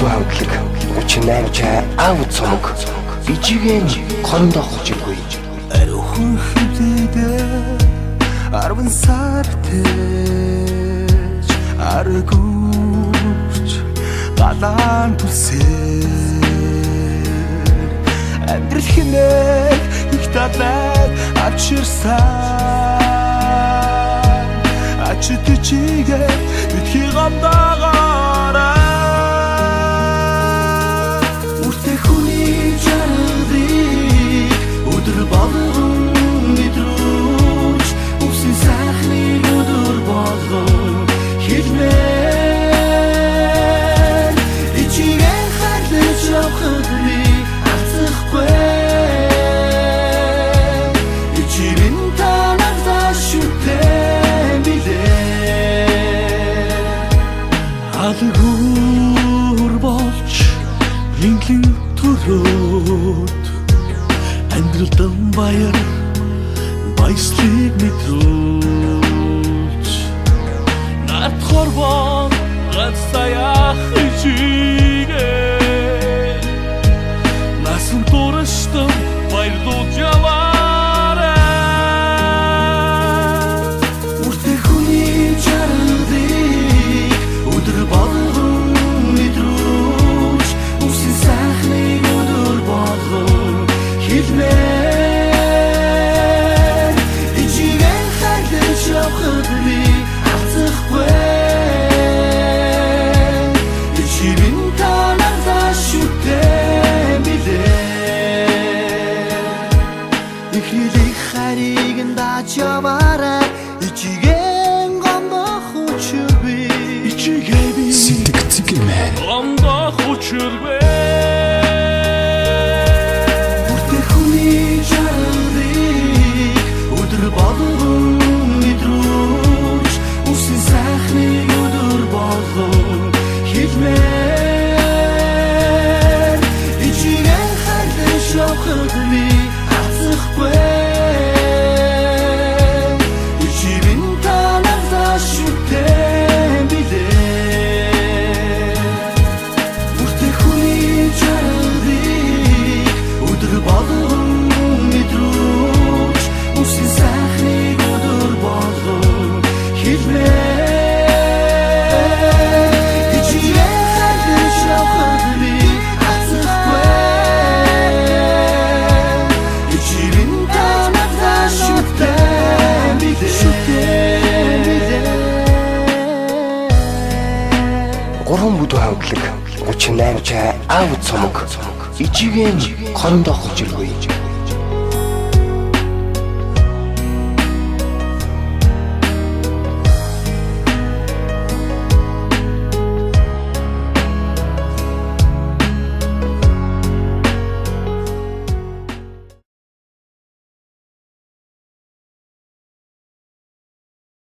бүдүү хандлаг 38 чай аав цомог ижиген кондоо хүчилгүй ариухан хөвлөдөө 10 сар тэж аргууч галаан түлсээр амьдрал хэмээх их талаар авчирсан ачид чигээ битгий гамдаагаараа үртэй хүний жаргалыг өдөр болгон мэдрүүч үсэн сайхныг өдөр болгон хэлмээр ичигээ харлаж явахад би ацхгүй ичирэн танаас шүтэн билээ алгуур болж инглин төрөөд амьдралдан баяр баяслыг мэдрүүлж нарт хорвон гацсаях ичигээ насан туршдам баярлуулж яваарай үртэй хүний жаргалыг өдөр болгон мэдрүүлж үсэн сайхныг өдөр болгон хэлмээр ичигээ харлаж явахад би ацхгүй ичирэн танаас шүтэн билээ ихний хариг дач яваарай ичиген гомдоо хүчрби ичигээ би сэтгцгмэн гомдоо хүчрби үртэй хүний жаргалыг өдөр болгон мэдрүүлж үсэн сайхныг өдөр болгон хэлмээр ичигээ харлаж явахад би ацхгүй ичирэн танаас шүтэн билээ үртэй хүний жаргалыг өдөр болгон мэдрүүлж үсэн сайхныг өдөр болгон хэлмээр ичигээ харлаж явахад би ацхгүй ичирэн танаас шүтэн билээ 3 бүдүү хандлаг 38 чай аав цомог ижиген кондоо хүчилгүй